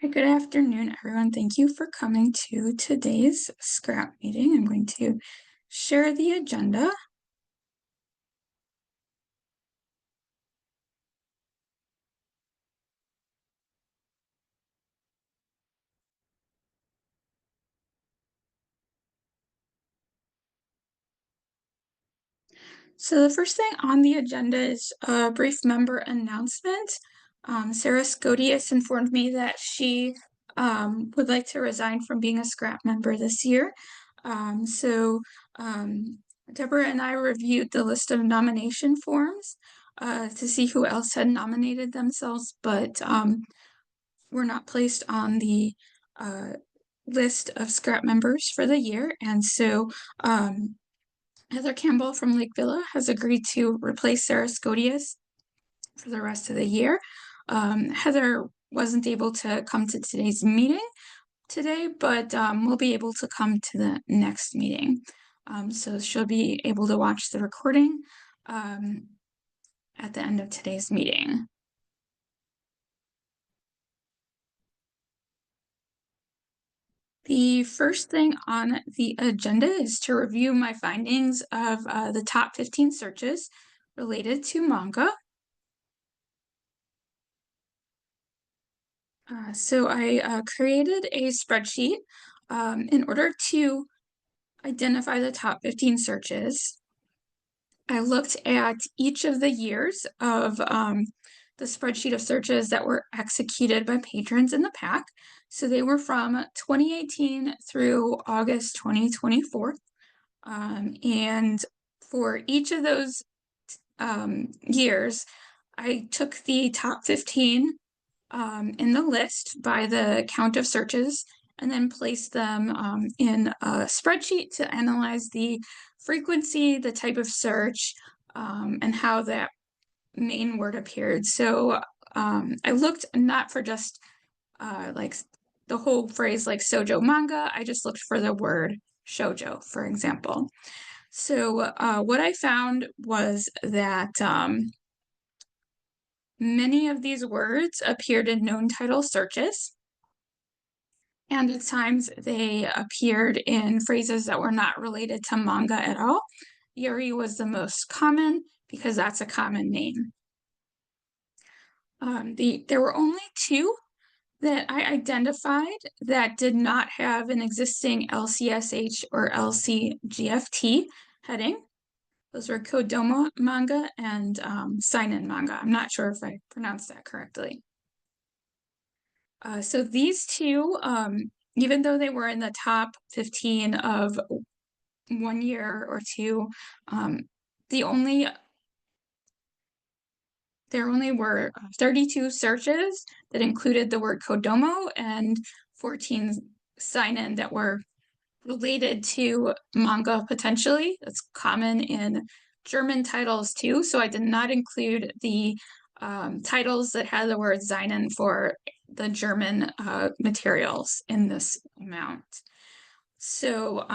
Hi, good afternoon, everyone. Thank you for coming to today's scrap meeting. I'm going to share the agenda. So the first thing on the agenda is a brief member announcement. Sarah Scodius informed me that she would like to resign from being a scrap member this year. Deborah and I reviewed the list of nomination forms to see who else had nominated themselves, but were not placed on the list of scrap members for the year. And so Heather Campbell from Lake Villa has agreed to replace Sarah Scodius for the rest of the year. Heather wasn't able to come to today's meeting today, but will be able to come to the next meeting. So she'll be able to watch the recording at the end of today's meeting. The first thing on the agenda is to review my findings of the top 15 searches related to manga. So I created a spreadsheet in order to identify the top 15 searches. I looked at each of the years of the spreadsheet of searches that were executed by patrons in the pack. So they were from 2018 through August 2024. And for each of those years, I took the top 15 in the list by the count of searches and then placed them in a spreadsheet to analyze the frequency, the type of search, and how that main word appeared. So I looked not for just like the whole phrase like shoujo manga, I just looked for the word shoujo, for example. So what I found was that many of these words appeared in known title searches, and at times they appeared in phrases that were not related to manga at all. Yuri was the most common because that's a common name. There were only two that I identified that did not have an existing LCSH or LCGFT heading. Those were Kodomo manga and seinen manga. I'm not sure if I pronounced that correctly. So these two, even though they were in the top 15 of 1 year or two, there only were 32 searches that included the word Kodomo and 14 seinen that were related to manga potentially. That's common in German titles too. So I did not include the titles that had the word seinen for the German materials in this amount. So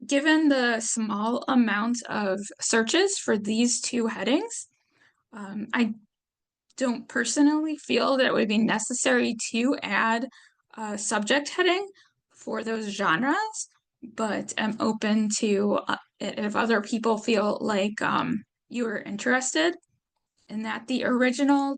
given the small amount of searches for these two headings, I don't personally feel that it would be necessary to add a subject heading for those genres, but I'm open to it if other people feel like you are interested in that. The original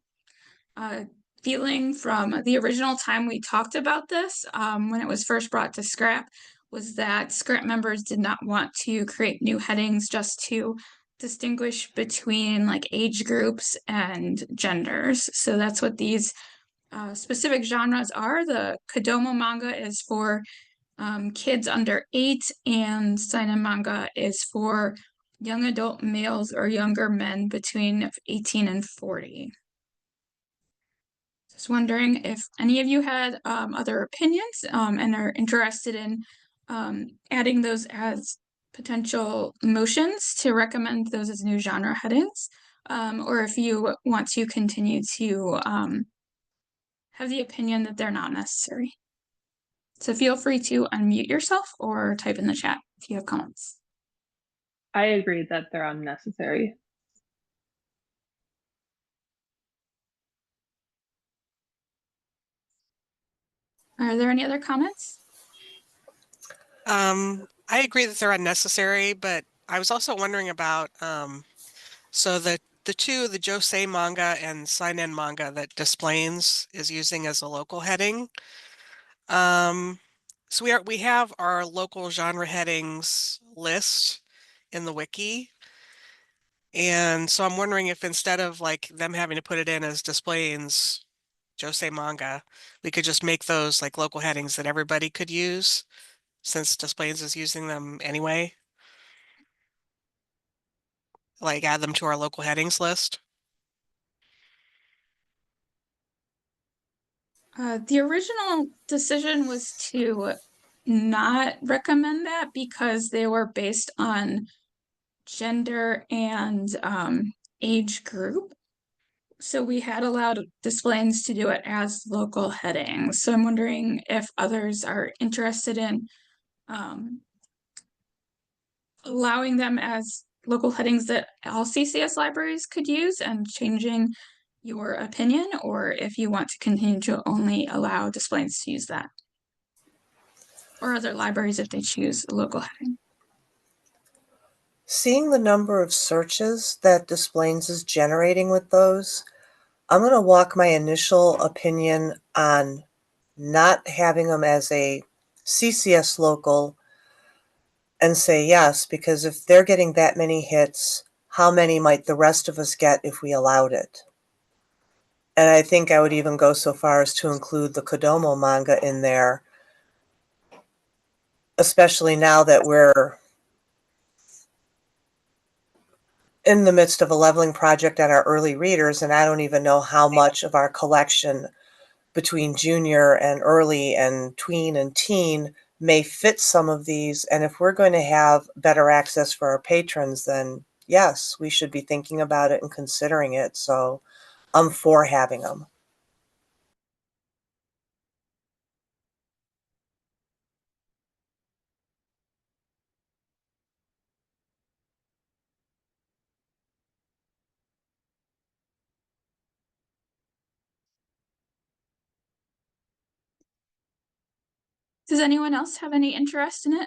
feeling from the original time we talked about this, when it was first brought to Scrap, was that Scrap members did not want to create new headings just to distinguish between like age groups and genders. So that's what these specific genres are. The Kodomo manga is for kids under 8, and seinen manga is for young adult males or younger men between 18 and 40. Just wondering if any of you had other opinions and are interested in adding those as potential motions to recommend those as new genre headings, or if you want to continue to have the opinion that they're not necessary. So feel free to unmute yourself or type in the chat if you have comments. I agree that they're unnecessary. Are there any other comments? I agree that they're unnecessary, but I was also wondering about so the two, the Josei manga and Seinen manga that Desplains is using as a local heading. Um, so we have our local genre headings list in the wiki. And so I'm wondering if instead of like them having to put it in as Desplains Josei manga, we could just make those like local headings that everybody could use since Desplains is using them anyway. Like add them to our local headings list. The original decision was to not recommend that because they were based on gender and age group. So we had allowed displays to do it as local headings. So I'm wondering if others are interested in um, allowing them as local headings that all CCS libraries could use and changing your opinion, or if you want to continue to only allow displays to use that, or other libraries if they choose a local heading. Seeing the number of searches that Desplains is generating with those, I'm going to walk my initial opinion on not having them as a CCS local and say yes, because if they're getting that many hits, how many might the rest of us get if we allowed it? And I think I would even go so far as to include the Kodomo manga in there, especially now that we're in the midst of a leveling project on our early readers, and I don't even know how much of our collection between junior and early and tween and teen may fit some of these. And if we're going to have better access for our patrons, then yes, we should be thinking about it and considering it. So I'm for having them. Does anyone else have any interest in it?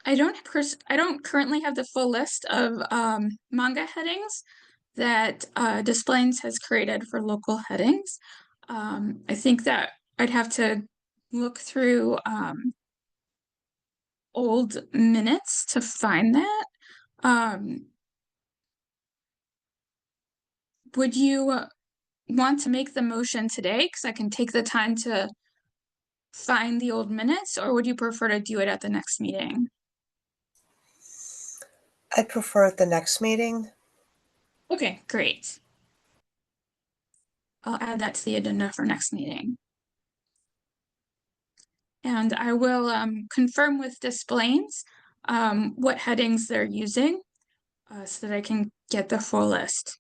I don't currently have the full list of manga headings that Displays has created for local headings. I think that I'd have to look through old minutes to find that. Would you want to make the motion today? Because I can take the time to find the old minutes, or would you prefer to do it at the next meeting? I'd prefer at the next meeting. Okay, great. I'll add that to the agenda for next meeting. And I will confirm with Displays what headings they're using so that I can get the full list.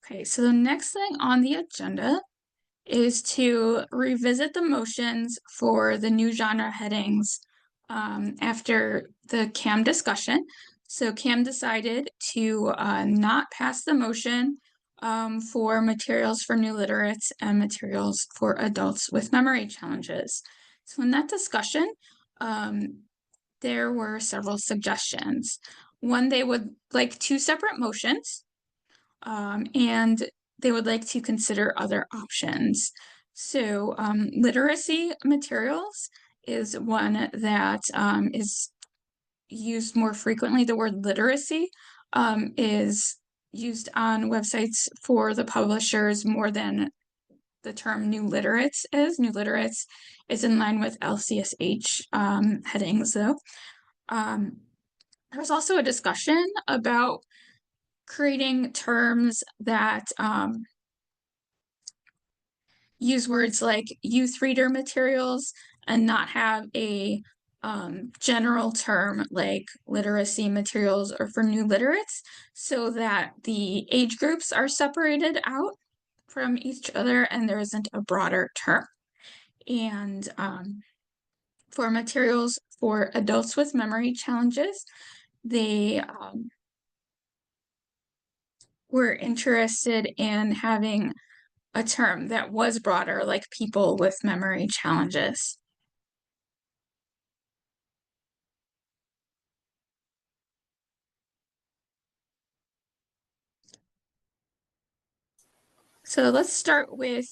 Okay, so the next thing on the agenda is to revisit the motions for the new genre headings after the CAM discussion. So CAM decided to not pass the motion for materials for new literates and materials for adults with memory challenges. So in that discussion, there were several suggestions. One, they would like two separate motions, and they would like to consider other options. So literacy materials is one that is used more frequently. The word literacy is used on websites for the publishers more than the term new literates is. New literates is in line with LCSH headings though. There was also a discussion about creating terms that use words like youth reader materials and not have a general term like literacy materials or for new literates so that the age groups are separated out from each other and there isn't a broader term. And for materials for adults with memory challenges, they were interested in having a term that was broader, like people with memory challenges. So let's start with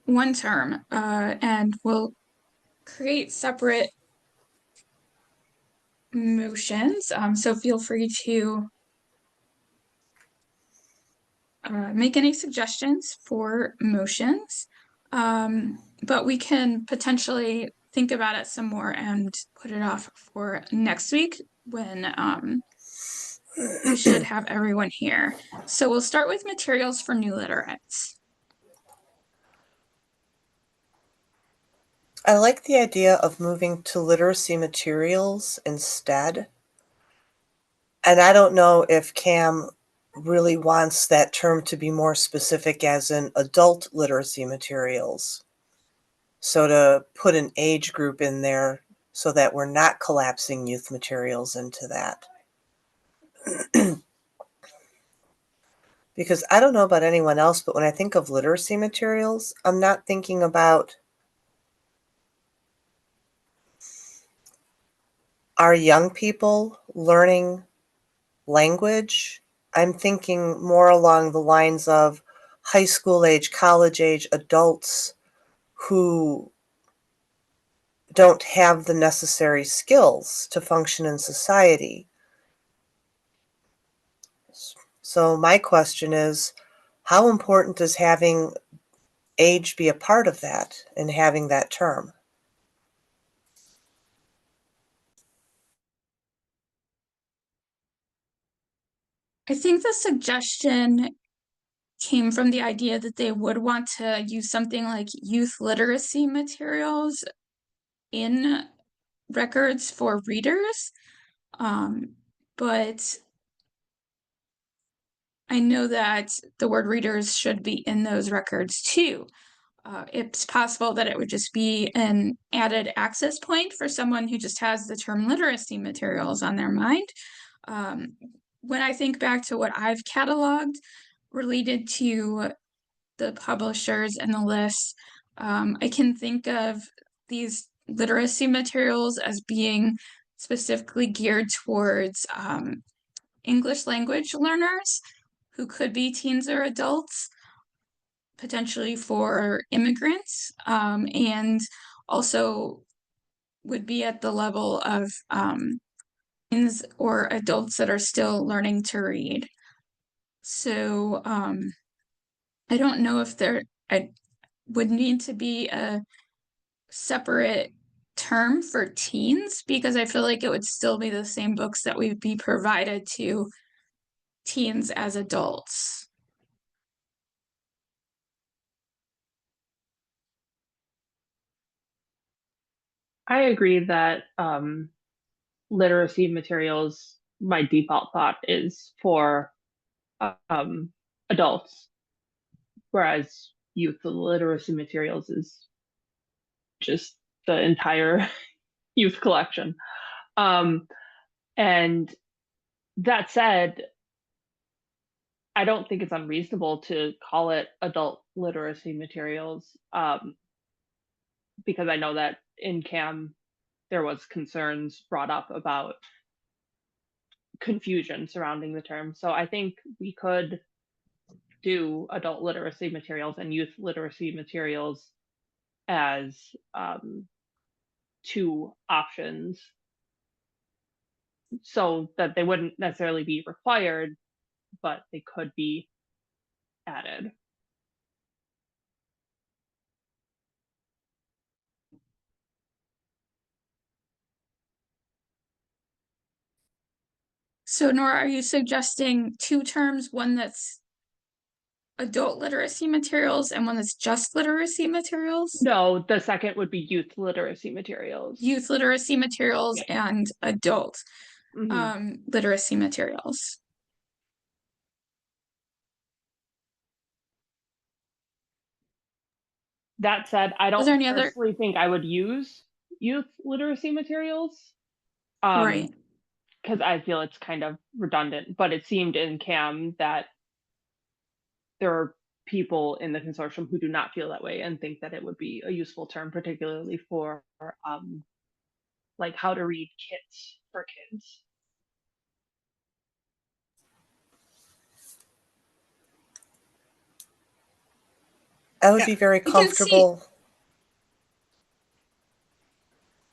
one term, and we'll create separate motions. So feel free to make any suggestions for motions, but we can potentially think about it some more and put it off for next week when we should have everyone here. So we'll start with materials for new literates. I like the idea of moving to literacy materials instead. And I don't know if Cam really wants that term to be more specific as in adult literacy materials. So to put an age group in there so that we're not collapsing youth materials into that. Because I don't know about anyone else, but when I think of literacy materials, I'm not thinking about our young people learning language. I'm thinking more along the lines of high school age, college age adults who don't have the necessary skills to function in society. So my question is, how important does having age be a part of that and having that term? I think the suggestion came from the idea that they would want to use something like youth literacy materials in records for readers. But I know that the word readers should be in those records too. It's possible that it would just be an added access point for someone who just has the term literacy materials on their mind. When I think back to what I've cataloged related to the publishers and the lists, I can think of these literacy materials as being specifically geared towards English language learners who could be teens or adults, potentially for immigrants, and also would be at the level of teens or adults that are still learning to read. So I don't know if I would need to be a separate term for teens because I feel like it would still be the same books that would be provided to teens as adults. I agree that literacy materials, my default thought is for adults, whereas youth literacy materials is just the entire youth collection. And that said, I don't think it's unreasonable to call it adult literacy materials, because I know that in CAM there was concerns brought up about confusion surrounding the term. So I think we could do adult literacy materials and youth literacy materials as two options so that they wouldn't necessarily be required, but they could be added. So Nora, are you suggesting two terms, one that's adult literacy materials and one that's just literacy materials? No, the second would be youth literacy materials. Youth literacy materials and adult Mhm. literacy materials. That said, I Was there don't any other? personally think I would use youth literacy materials. Um, Right. because I feel it's kind of redundant, but it seemed in CAM that there are people in the consortium who do not feel that way and think that it would be a useful term, particularly for like how to read kits for kids. I would Yeah. be very I can see. comfortable.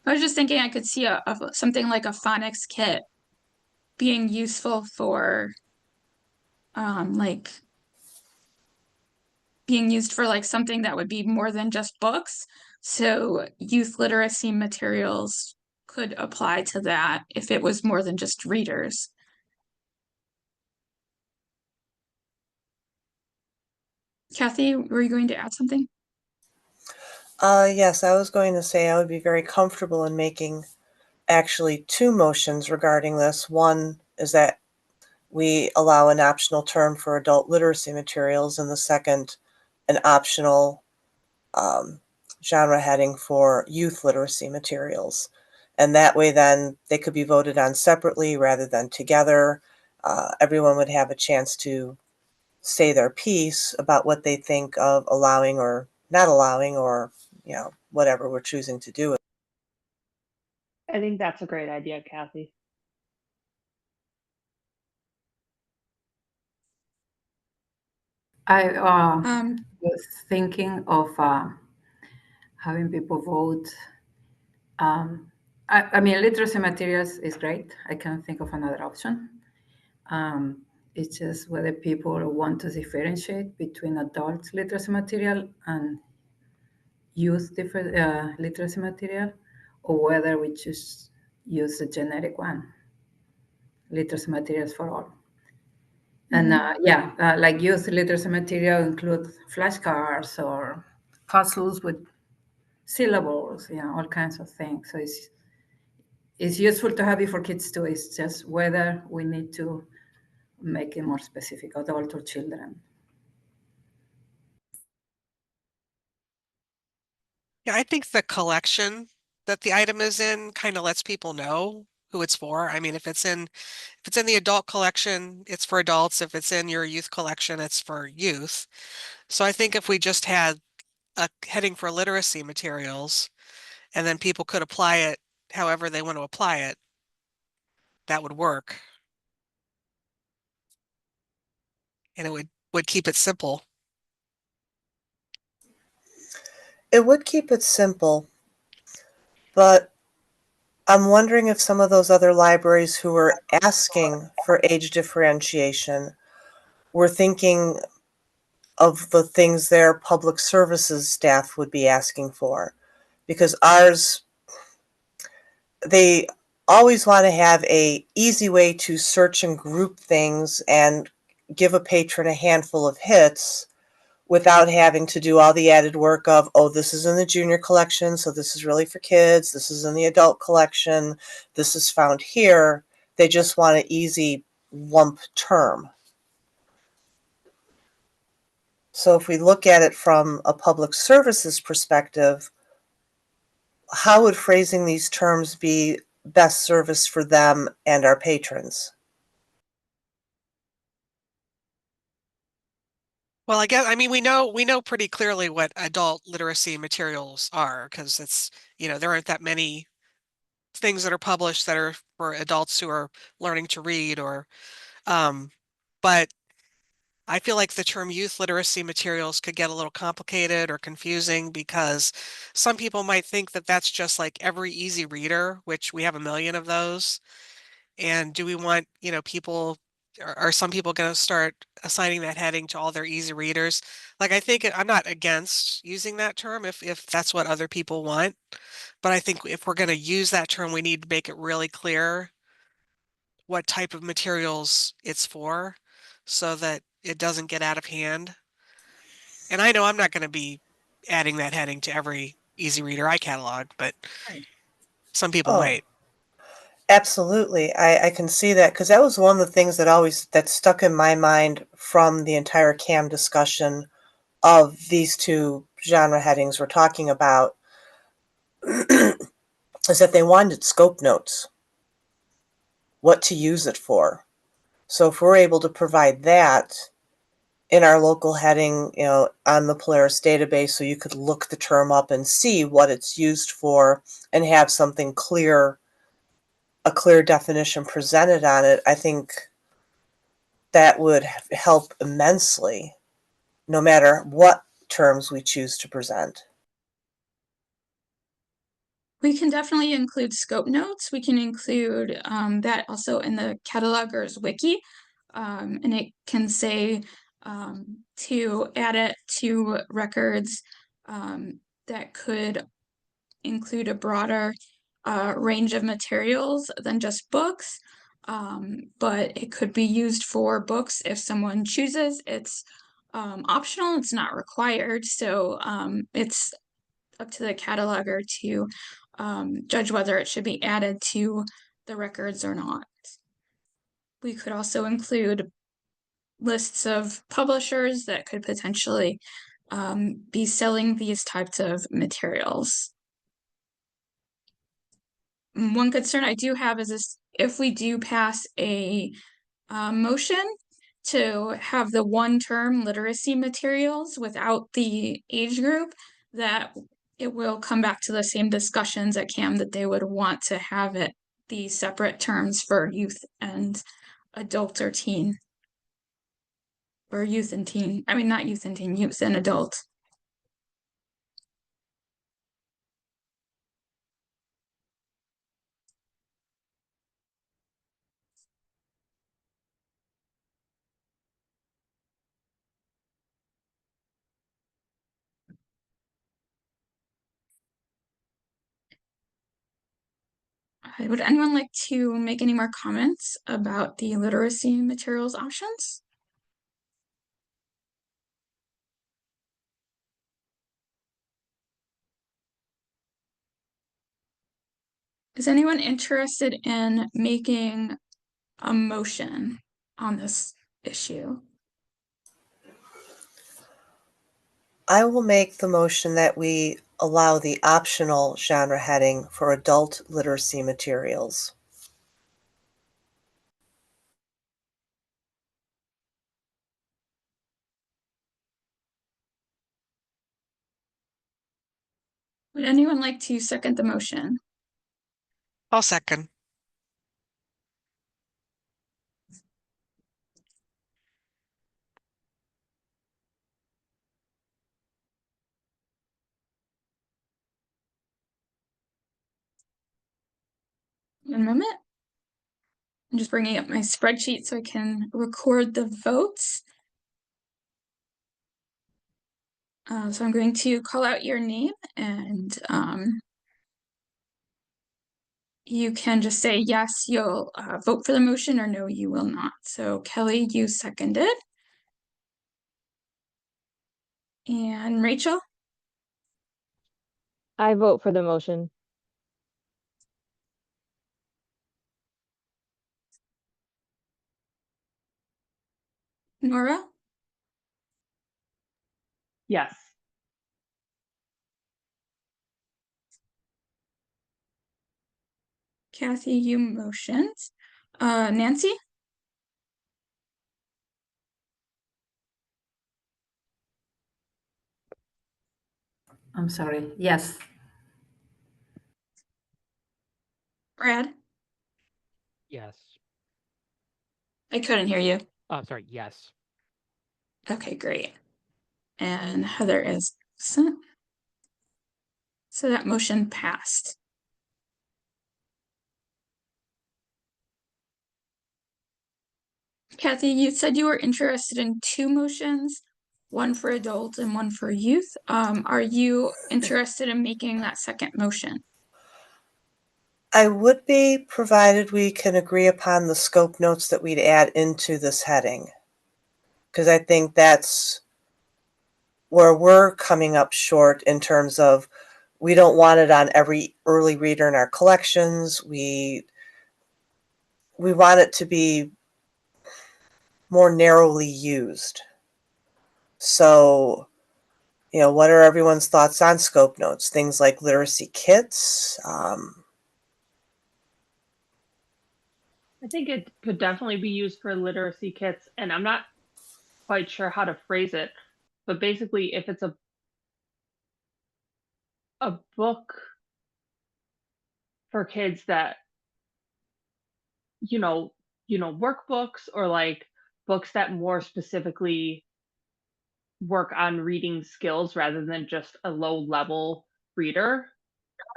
I was just thinking I could see something like a phonics kit being useful for like being used for like something that would be more than just books. So youth literacy materials could apply to that if it was more than just readers. Kathy, were you going to add something? Yes, I was going to say I would be very comfortable in making actually two motions regarding this. One is that we allow an optional term for adult literacy materials, and the second, an optional genre heading for youth literacy materials. And that way, then they could be voted on separately rather than together. Everyone would have a chance to say their piece about what they think of allowing or not allowing, or whatever we're choosing to do. I think that's a great idea, Kathy. I Um, was thinking of having people vote. I mean, literacy materials is great. I can't think of another option. It's just whether people want to differentiate between adult literacy material and youth literacy material, or whether we just use the generic one, literacy materials for all. And like youth literacy material include flashcards or puzzles with syllables, all kinds of things. So it's useful to have it for kids too. It's just whether we need to make it more specific, adult or children. Yeah, I think the collection that the item is in kind of lets people know who it's for. I mean, if it's in the adult collection, it's for adults. If it's in your youth collection, it's for youth. So I think if we just had a heading for literacy materials, and then people could apply it however they want to apply it, that would work. And it would keep it simple. It would keep it simple, but I'm wondering if some of those other libraries who were asking for age differentiation were thinking of the things their public services staff would be asking for. Because ours, they always want to have a easy way to search and group things and give a patron a handful of hits without having to do all the added work of, oh, this is in the junior collection, so this is really for kids. This is in the adult collection. This is found here. They just want an easy lump term. So if we look at it from a public services perspective, how would phrasing these terms be best service for them and our patrons? Well, I mean, we know pretty clearly what adult literacy materials are, because it's, there aren't that many things that are published that are for adults who are learning to read, or but I feel like the term youth literacy materials could get a little complicated or confusing, because some people might think that that's just like every easy reader, which we have a million of those. And do we want, people, are some people going to start assigning that heading to all their easy readers? Like, I think I'm not against using that term if that's what other people want. But I think if we're going to use that term, we need to make it really clear what type of materials it's for, so that it doesn't get out of hand. And I know I'm not going to be adding that heading to every Easy Reader iCatalog, but Right. some people Oh, might. absolutely. I can see that because that was one of the things that stuck in my mind from the entire CAM discussion of these two genre headings we're talking about is that they wanted scope notes, what to use it for. So if we're able to provide that in our local heading, on the Polaris database, so you could look the term up and see what it's used for and have something clear, a clear definition presented on it, I think that would help immensely, no matter what terms we choose to present. We can definitely include scope notes. We can include that also in the catalogers wiki. And it can say to add it to records that could include a broader range of materials than just books. But it could be used for books if someone chooses. It's optional, it's not required. So it's up to the cataloger to judge whether it should be added to the records or not. We could also include lists of publishers that could potentially be selling these types of materials. One concern I do have is this, if we do pass a motion to have the one term literacy materials without the age group, that it will come back to the same discussions at CAM that they would want to have it the separate terms for youth and adult or teen. Or youth and teen. I mean, not youth and teen, youth and adult. Would anyone like to make any more comments about the literacy materials options? Is anyone interested in making a motion on this issue? I will make the motion that we allow the optional genre heading for adult literacy materials. Would anyone like to second the motion? I'll second. One moment. I'm just bringing up my spreadsheet so I can record the votes. So I'm going to call out your name and you can just say yes, you'll vote for the motion, or no, you will not. So Kelly, you seconded. And Rachel? I vote for the motion. Nora? Yes. Kathy, you motioned. Nancy? I'm sorry. Yes. Brad? Yes. I couldn't hear you. Oh, sorry. Yes. Okay, great. And Heather is absent. So that motion passed. Kathy, you said you were interested in two motions, one for adult and one for youth. Are you interested in making that second motion? I would be, provided we can agree upon the scope notes that we'd add into this heading. Because I think that's where we're coming up short in terms of we don't want it on every early reader in our collections. We want it to be more narrowly used. So, what are everyone's thoughts on scope notes? Things like literacy kits. I think it could definitely be used for literacy kits, and I'm not quite sure how to phrase it, but basically if it's a book for kids that you know workbooks or like books that more specifically work on reading skills rather than just a low level reader.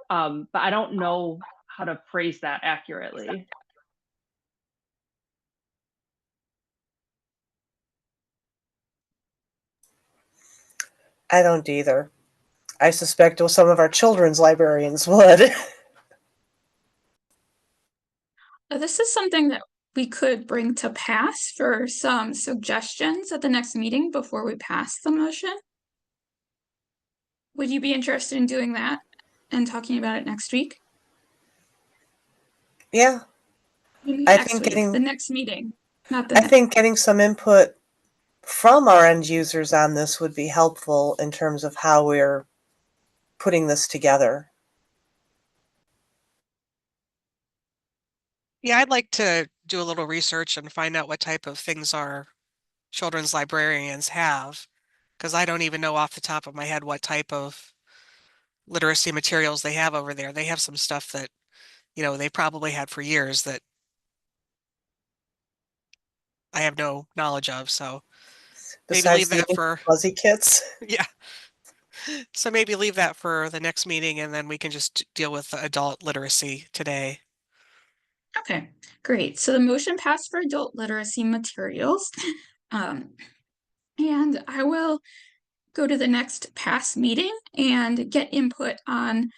But I don't know how to phrase that accurately. I don't either. I suspect some of our children's librarians would. This is something that we could bring to pass for some suggestions at the next meeting before we pass the motion. Would you be interested in doing that and talking about it next week? Yeah, I think The next meeting, not the I next. think getting some input from our end users on this would be helpful in terms of how we're putting this together. Yeah, I'd like to do a little research and find out what type of things our children's librarians have, because I don't even know off the top of my head what type of literacy materials they have over there. They have some stuff that, they probably had for years that I have no knowledge of, so maybe leave Besides the that for, fuzzy kits. yeah. So maybe leave that for the next meeting and then we can just deal with the adult literacy today. Okay, great. So the motion passed for adult literacy materials. And I will go to the next past meeting and get input on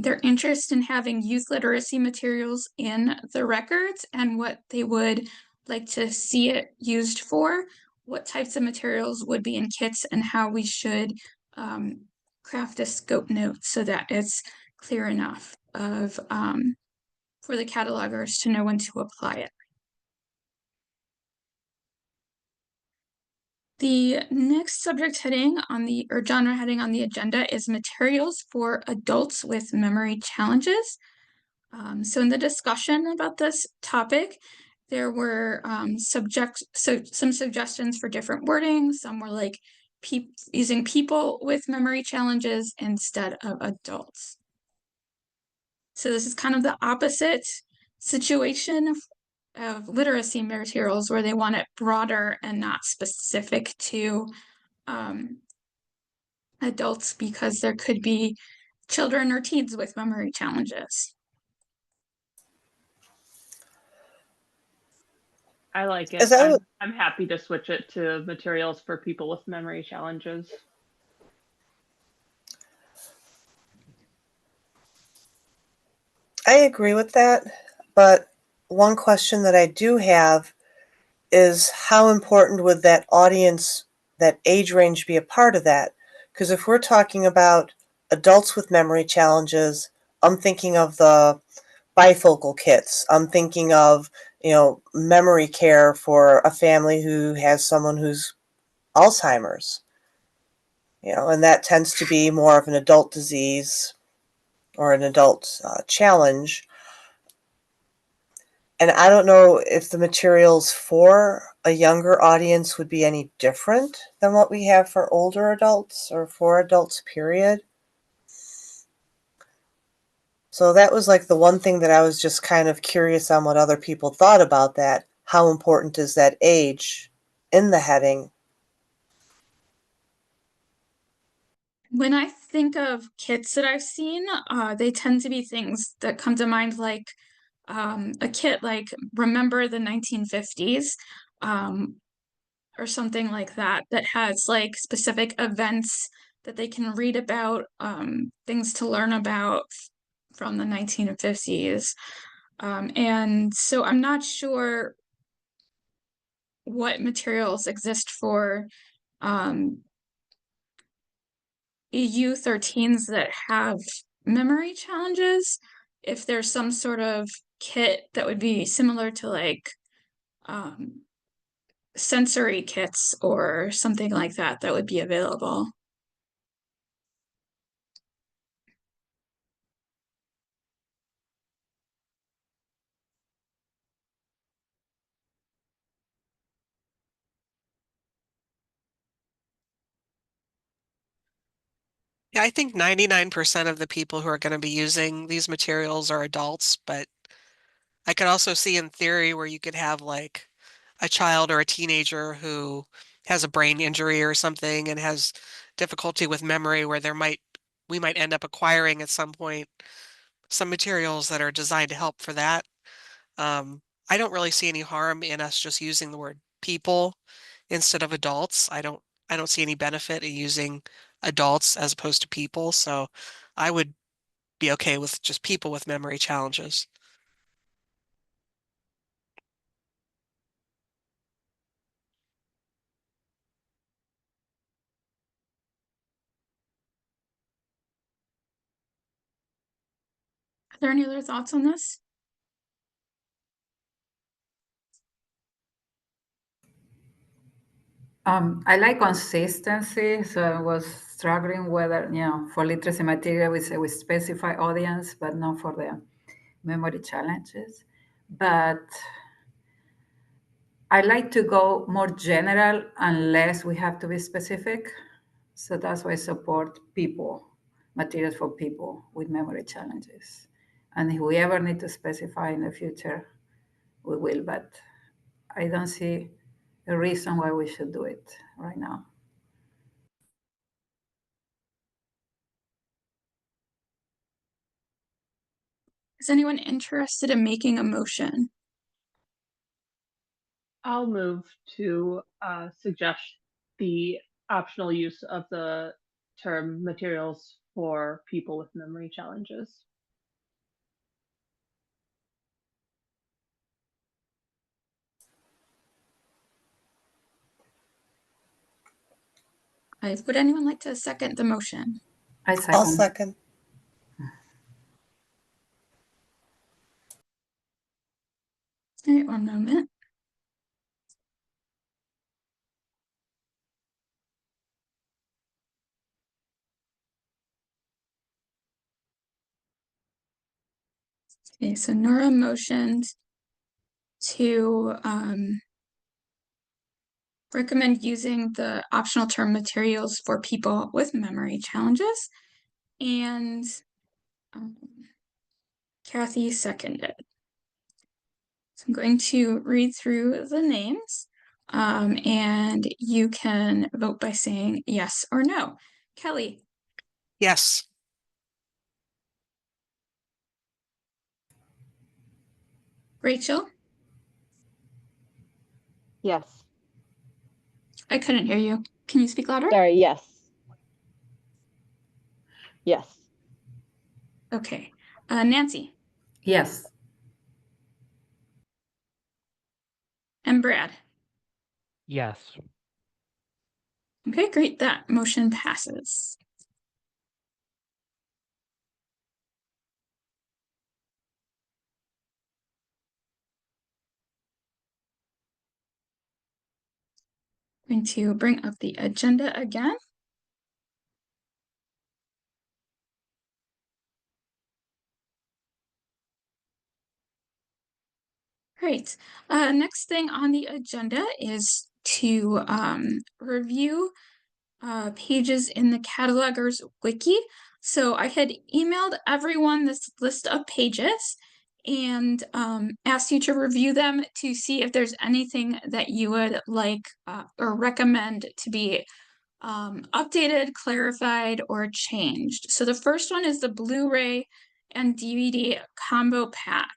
their interest in having youth literacy materials in the records and what they would like to see it used for, what types of materials would be in kits, and how we should craft a scope note so that it's clear enough of for the catalogers to know when to apply it. The next subject heading or genre heading on the agenda is materials for adults with memory challenges. So in the discussion about this topic, there were some suggestions for different wording. Some were like using people with memory challenges instead of adults. So this is kind of the opposite situation of literacy materials where they want it broader and not specific to adults because there could be children or teens with memory challenges. I like it. I'm happy to switch it to materials for people with memory challenges. I agree with that, but one question that I do have is how important would that audience, that age range be a part of that? Because if we're talking about adults with memory challenges, I'm thinking of the bifocal kits. I'm thinking of, memory care for a family who has someone who's Alzheimer's. And that tends to be more of an adult disease or an adult challenge. And I don't know if the materials for a younger audience would be any different than what we have for older adults or for adults, period. So that was like the one thing that I was just kind of curious on what other people thought about that. How important is that age in the heading? When I think of kits that I've seen, they tend to be things that come to mind like a kit like Remember the 1950s or something like that that has like specific events that they can read about, things to learn about from the 1950s. And so I'm not sure what materials exist for youth or teens that have memory challenges, if there's some sort of kit that would be similar to like sensory kits or something like that that would be available. Yeah, I think 99% of the people who are going to be using these materials are adults, but I could also see in theory where you could have like a child or a teenager who has a brain injury or something and has difficulty with memory where we might end up acquiring at some point some materials that are designed to help for that. I don't really see any harm in us just using the word people instead of adults. I don't see any benefit in using adults as opposed to people. So I would be okay with just people with memory challenges. Are there any other thoughts on this? I like consistency, so I was struggling whether, for literacy material, we say we specify audience, but not for the memory challenges. But I like to go more general unless we have to be specific. So that's why I support people, materials for people with memory challenges. And if we ever need to specify in the future, we will, but I don't see a reason why we should do it right now. Is anyone interested in making a motion? I'll move to suggest the optional use of the term materials for people with memory challenges. Would anyone like to second the motion? I I'll second. second. All right, one moment. Okay, so Nora motioned to recommend using the optional term materials for people with memory challenges, and Kathy seconded. So I'm going to read through the names, and you can vote by saying yes or no. Kelly, Yes. Rachel, Yes. I couldn't hear you. Can you speak louder? Sorry, yes. Yes. Okay. Nancy Yes. and Brad. Yes. Okay, great. That motion passes. I'm going to bring up the agenda again. Great. Next thing on the agenda is to review pages in the catalogers wiki. So I had emailed everyone this list of pages and asked you to review them to see if there's anything that you would like or recommend to be updated, clarified, or changed. So the first one is the Blu-ray and DVD combo pack.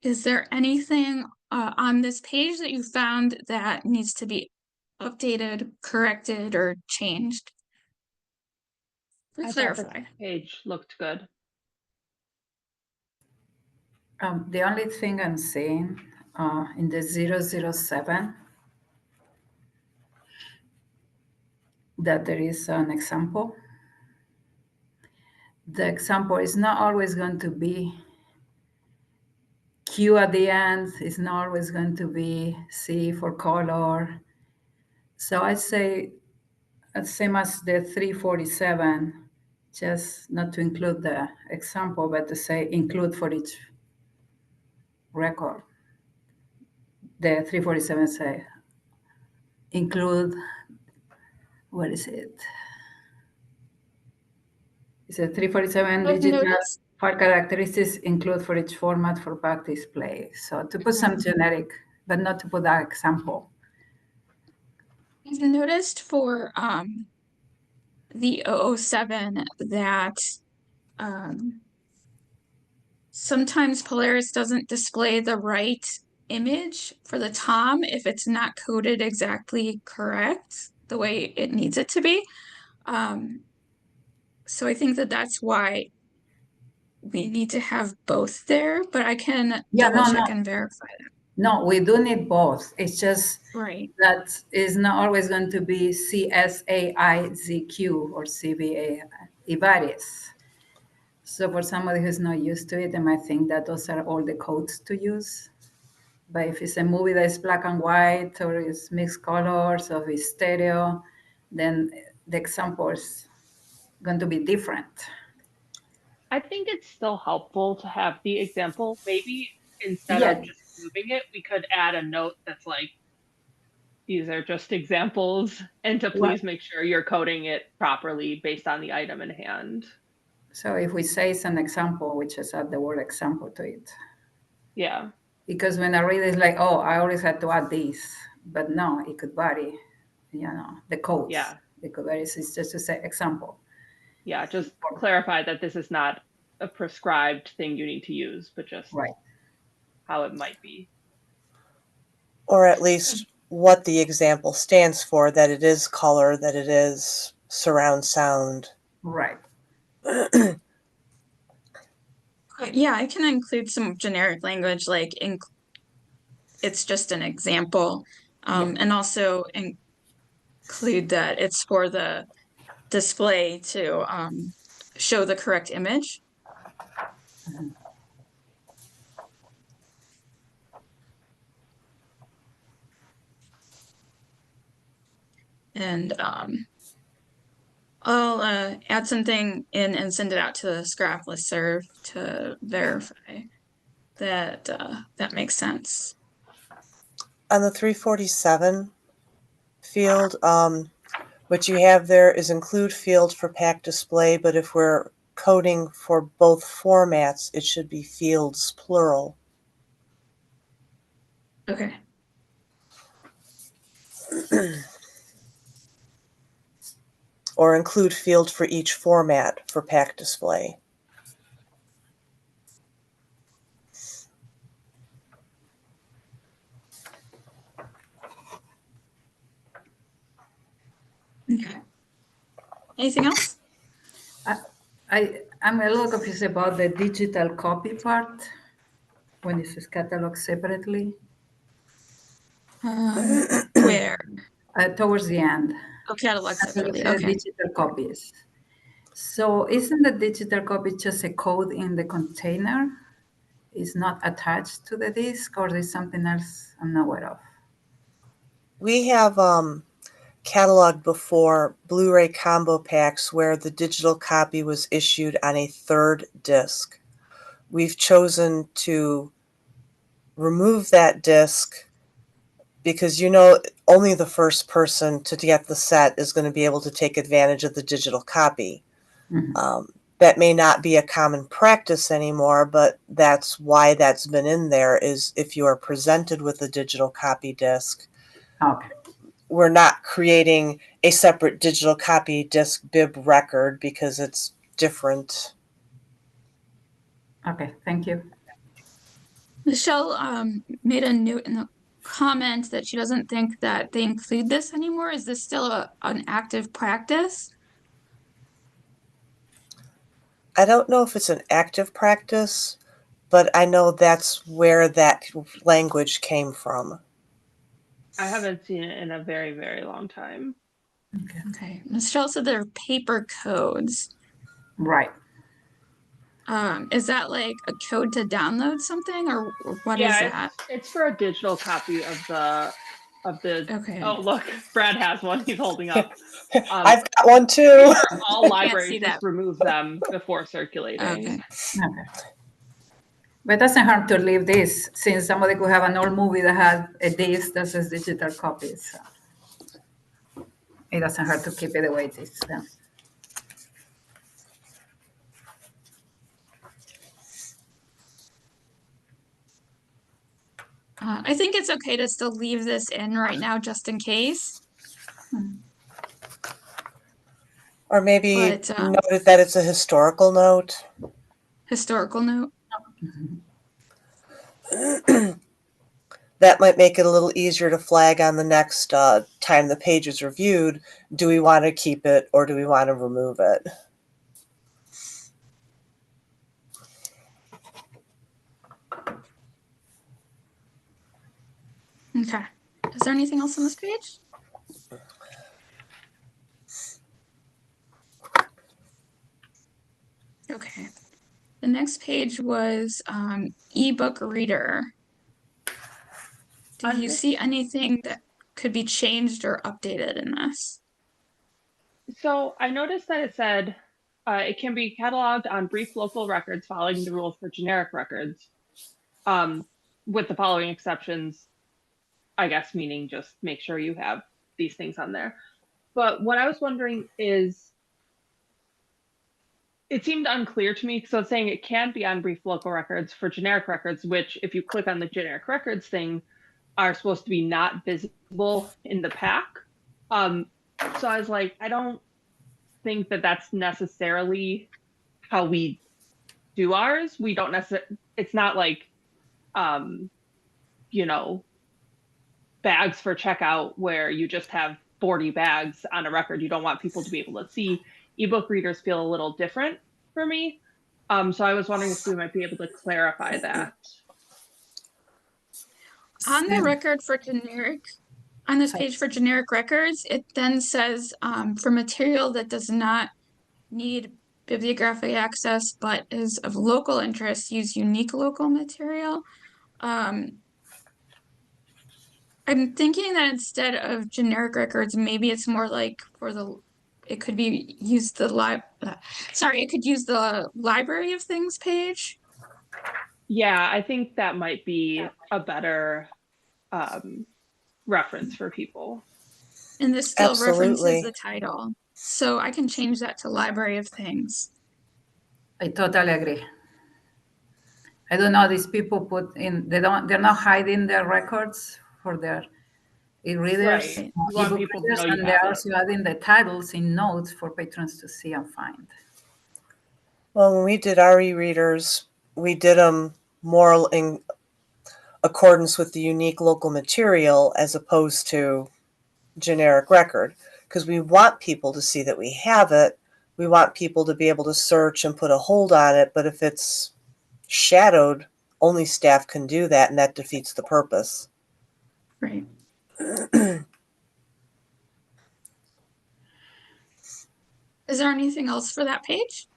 Is there anything on this page that you found that needs to be updated, corrected, or changed? Or I thought this clarified? page looked good. The only thing I'm seeing in the 007, that there is an example. The example is not always going to be Q at the end. It's not always going to be C for color. So I say, same as the 347, just not to include the example, but to say include for each record. The 347 say include, what is it? It's a 347 I've digital noticed, file characteristics include for each format for back display. So to put some generic, but not to put that example. I've noticed for the 007 that sometimes Polaris doesn't display the right image for the TOM if it's not coded exactly correct the way it needs it to be. So I think that that's why we need to have both there, but I can double check and verify that. No, we do need both. It's just Right. that is not always going to be CSAIZQ or CBA. It varies. So for somebody who's not used to it, they might think that those are all the codes to use. But if it's a movie that is black and white or it's mixed colors or it's stereo, then the example is going to be different. I think it's still helpful to have the example. Maybe instead Yeah. of just moving it, we could add a note that's like, these are just examples, and to please make sure you're coding it properly based on the item in hand. So if we say it's an example, we just add the word example to it. Yeah. Because when I read it, it's like, oh, I always had to add this. But no, it could vary, the codes. Yeah. It could vary. So it's just to say example. Yeah, just clarify that this is not a prescribed thing you need to use, but just how it might be. Or at least what the example stands for, that it is color, that it is surround sound. Right. Yeah, I can include some generic language like it's just an example, and also include that it's for the display to show the correct image. And I'll add something in and send it out to the scrap listserv to verify that that makes sense. On the 347 field, what you have there is include field for pack display, but if we're coding for both formats, it should be fields plural. Okay. Or include field for each format for pack display. Okay. Anything else? I'm a little confused about the digital copy part when it says catalog separately. Where? Towards the end. Oh, catalog separately. Okay. Digital copies. So isn't the digital copy just a code in the container? It's not attached to the disk, or there's something else I'm not aware of? We have cataloged before Blu-ray combo packs where the digital copy was issued on a third disc. We've chosen to remove that disc because only the first person to get the set is going to be able to take advantage of the digital copy. That may not be a common practice anymore, but that's why that's been in there, is if you are presented with a digital copy disc, we're not creating a separate digital copy disc bib record because it's different. Okay, thank you. Michelle made a note in the comment that she doesn't think that they include this anymore. Is this still an active practice? I don't know if it's an active practice, but I know that's where that language came from. I haven't seen it in a very, very long time. Okay. Michelle said they're paper codes. Right. Is that like a code to download something, or what is Yeah, that? it's for a digital copy of the Okay. oh look, Brad has one he's holding up. I've got one too. All I can't libraries see just that. remove them before circulating. Okay. Okay. But it doesn't harm to leave this, since somebody could have an old movie that had a disc that says digital copies. So it doesn't hurt to keep it the way it is. Yeah. I think it's okay to still leave this in right now, just in case. Or maybe But noted that it's a historical note. historical note. That might make it a little easier to flag on the next time the page is reviewed. Do we want to keep it or do we want to remove it? Okay. Is there anything else on this page? Okay. The next page was ebook reader. Did you see anything that could be changed or updated in this? So I noticed that it said it can be cataloged on brief local records following the rules for generic records, with the following exceptions, I guess, meaning just make sure you have these things on there. But what I was wondering is, it seemed unclear to me. So it's saying it can be on brief local records for generic records, which if you click on the generic records thing, are supposed to be not visible in the pack. So I was like, I don't think that that's necessarily how we do ours. We don't necessarily, it's not like, you know, bags for checkout where you just have 40 bags on a record. You don't want people to be able to see. Ebook readers feel a little different for me. So I was wondering if we might be able to clarify that. On the Same. record for generic, on this page for generic records, it then says for material that does not need bibliographic access but is of local interest, use unique local material. I'm thinking that instead of generic records, maybe it's more like for the, it could be used the sorry, it could use the library of things page. Yeah, I think that might be a better reference for people. And this still references Absolutely. the title. So I can change that to library of things. I totally agree. I don't know, these people put in, they're not hiding their records for their e-readers, Right. You want ebook people to readers, know you and have they're it. also adding the titles in notes for patrons to see and find. Well, when we did our e-readers, we did them more in accordance with the unique local material as opposed to generic record, because we want people to see that we have it. We want people to be able to search and put a hold on it, but if it's shadowed, only staff can do that, and that defeats the purpose. Right. Is there anything else for that page?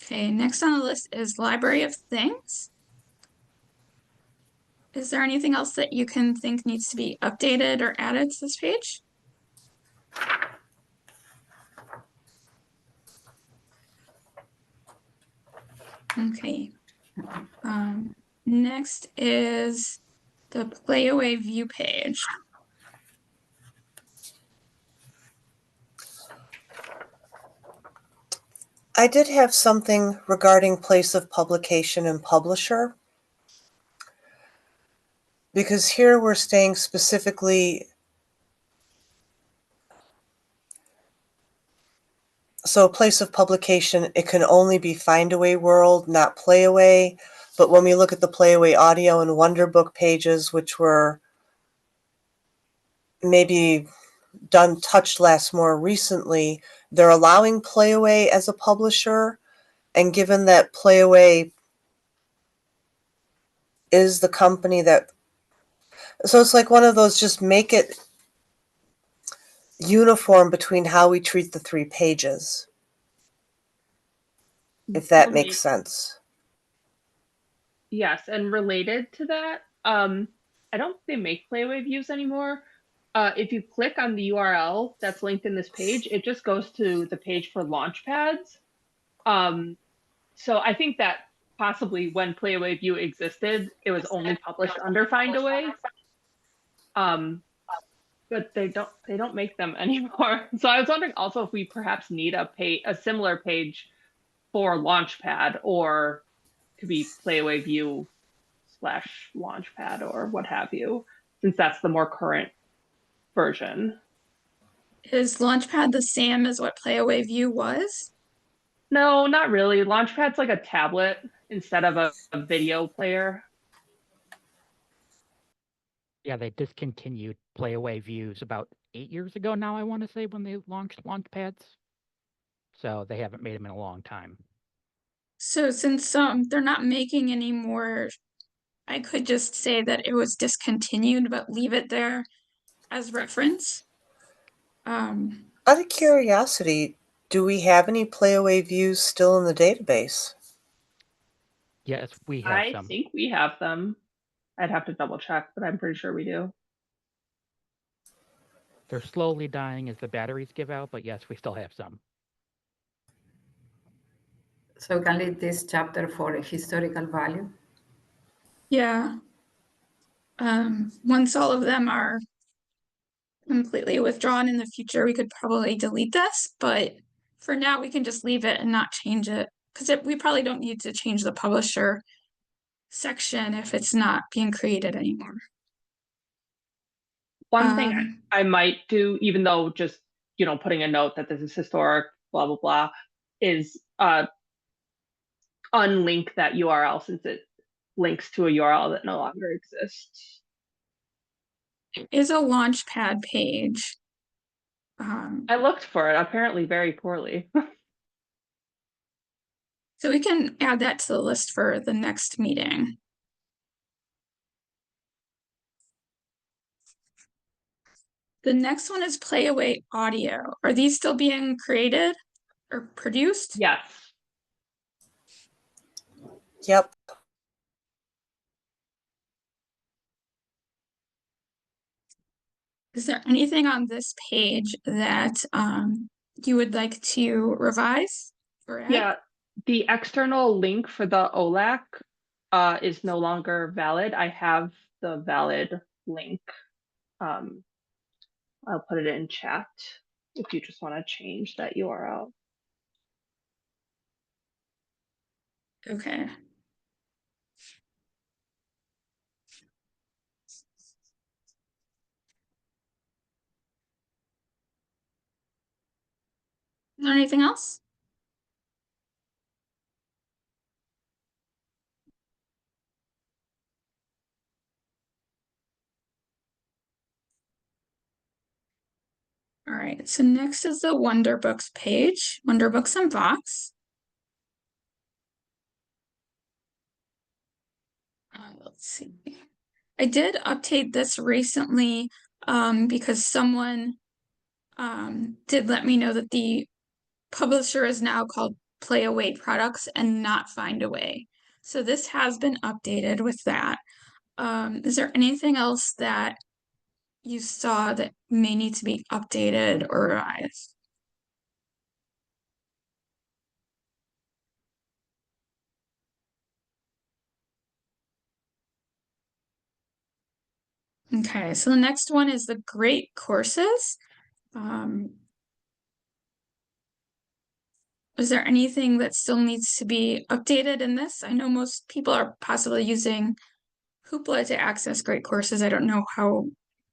Okay, next on the list is library of things. Is there anything else that you can think needs to be updated or added to this page? Okay. Next is the playaway view page. I did have something regarding place of publication and publisher, because here we're staying specifically. So place of publication, it can only be Findaway World, not Playaway. But when we look at the Playaway Audio and Wonderbook pages, which were maybe touched last more recently, they're allowing Playaway as a publisher. And given that Playaway is the company that So it's like one of those, just make it uniform between how we treat the 3 pages, if that makes sense. Yes, and related to that, I don't think they make playaway views anymore. If you click on the URL that's linked in this page, it just goes to the page for launchpads. So I think that possibly when playaway view existed, it was only published under Findaway. But they don't make them anymore. So I was wondering also if we perhaps need a similar page for Launchpad, or could be playaway view / Launchpad or what have you, since that's the more current version. Is Launchpad the same as what Playaway View was? No, not really. Launchpad's like a tablet instead of a video player. Yeah, they discontinued playaway views about 8 years ago now, I want to say, when they launched Launchpads. So they haven't made them in a long time. So since they're not making any more, I could just say that it was discontinued, but leave it there as reference. Out of curiosity, do we have any playaway views still in the database? Yes, we have I some. think we have them. I'd have to double check, but I'm pretty sure we do. They're slowly dying as the batteries give out, but yes, we still have some. So we can leave this chapter for a historical value. Yeah. Once all of them are completely withdrawn in the future, we could probably delete this, but for now we can just leave it and not change it, because we probably don't need to change the publisher section if it's not being created anymore. One thing I might do, even though just, putting a note that this is historic, blah, blah, blah, is unlink that URL since it links to a URL that no longer exists. Is a Launchpad page. I looked for it, apparently very poorly. So we can add that to the list for the next meeting. The next one is Playaway Audio. Are these still being created or produced? Yes. Yep. Is there anything on this page that you would like to revise or add? Yeah, the external link for the OLAC is no longer valid. I have the valid link. I'll put it in chat if you just want to change that URL. Okay. Is there anything else? All right, so next is the Wonder Books page, Wonder Books and Vox. Let's see. I did update this recently because someone did let me know that the publisher is now called Playaway Products and not Findaway. So this has been updated with that. Is there anything else that you saw that may need to be updated or revised? Okay, so the next one is the Great Courses. Is there anything that still needs to be updated in this? I know most people are possibly using Hoopla to access Great Courses. I don't know how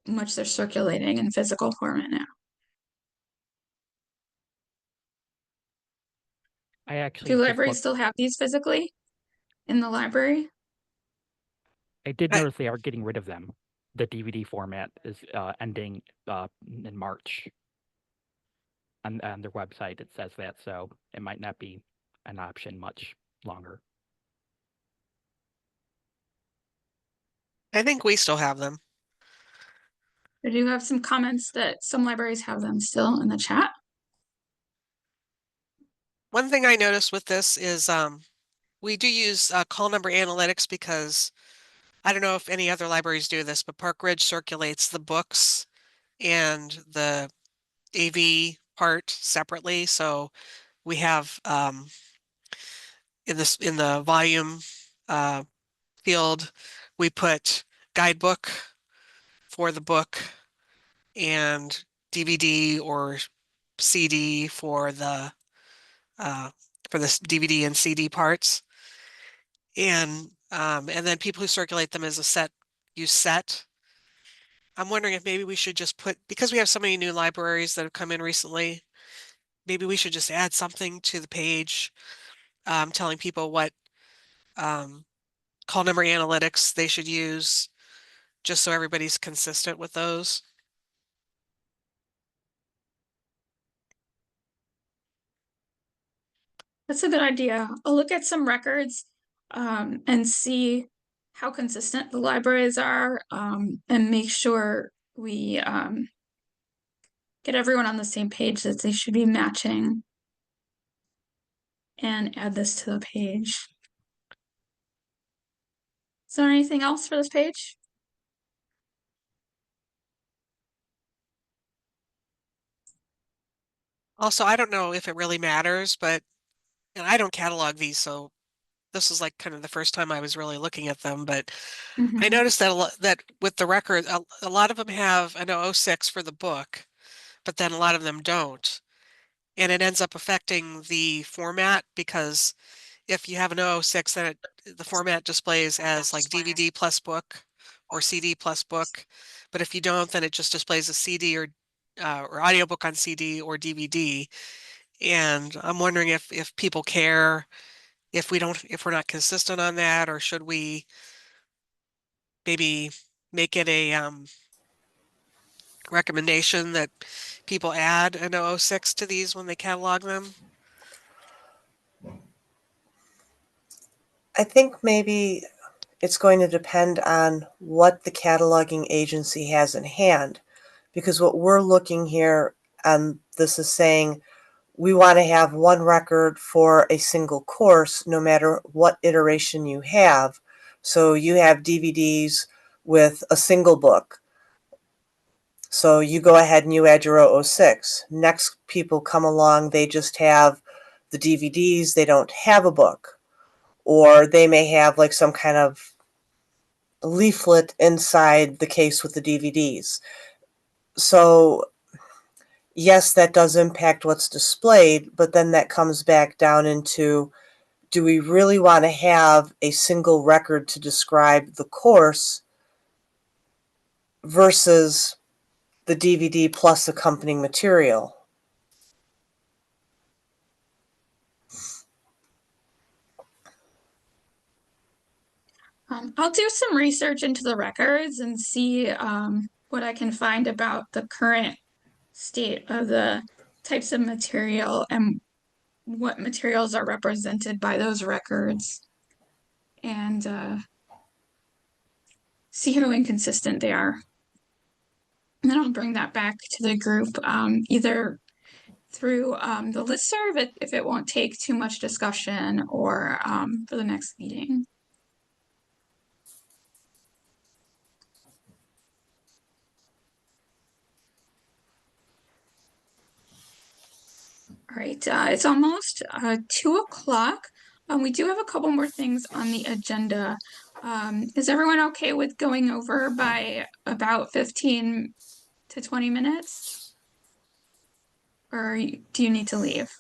much they're circulating in physical format now. I actually Do just libraries looked. still have these physically in the library? I did notice they are getting rid of them. The DVD format is ending in March. On their website, it says that, so it might not be an option much longer. I think we still have them. I do have some comments that some libraries have them still in the chat. One thing I noticed with this is we do use call number analytics because I don't know if any other libraries do this, but Park Ridge circulates the books and the AV part separately. So we have in the volume field, we put guidebook for the book and DVD or CD for the DVD and CD parts. And then people who circulate them as a set use set. I'm wondering if maybe we should just put, because we have so many new libraries that have come in recently, maybe we should just add something to the page telling people what call number analytics they should use, just so everybody's consistent with those. That's a good idea. I'll look at some records and see how consistent the libraries are and make sure we get everyone on the same page that they should be matching and add this to the page. Is there anything else for this page? Also, I don't know if it really matters, but and I don't catalog these, so this is like kind of the first time I was really looking at them, but I noticed that that with the record, a lot of them have an 006 for the book, but then a lot of them don't. And it ends up affecting the format because if you have an 006, then the format displays as like DVD plus book or CD plus book. But if you don't, then it just displays a CD or audiobook on CD or DVD. And I'm wondering if people care if we're not consistent on that, or should we maybe make it a recommendation that people add an 006 to these when they catalog them? I think maybe it's going to depend on what the cataloging agency has in hand, because what we're looking here, this is saying we want to have one record for a single course, no matter what iteration you have. So you have DVDs with a single book. So you go ahead and you add your 006. Next people come along, they just have the DVDs, they don't have a book. Or they may have like some kind of leaflet inside the case with the DVDs. So yes, that does impact what's displayed, but then that comes back down into, do we really want to have a single record to describe the course versus the DVD plus accompanying material? I'll do some research into the records and see what I can find about the current state of the types of material and what materials are represented by those records, and see how inconsistent they are. And then I'll bring that back to the group, either through the listserv if it won't take too much discussion, or for the next meeting. All right, it's almost 2 o'clock. We do have a couple more things on the agenda. Is everyone okay with going over by about 15 to 20 minutes? Or do you need to leave?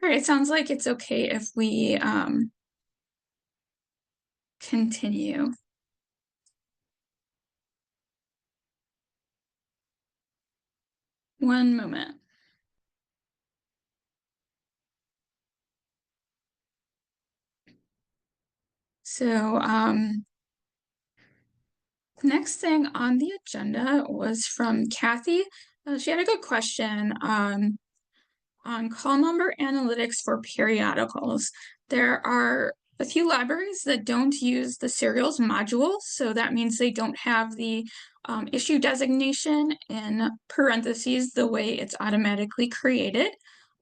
All right, it sounds like it's okay if we continue. One moment. So Next thing on the agenda was from Kathy. She had a good question on call number analytics for periodicals. There are a few libraries that don't use the serials module, so that means they don't have the issue designation in parentheses the way it's automatically created.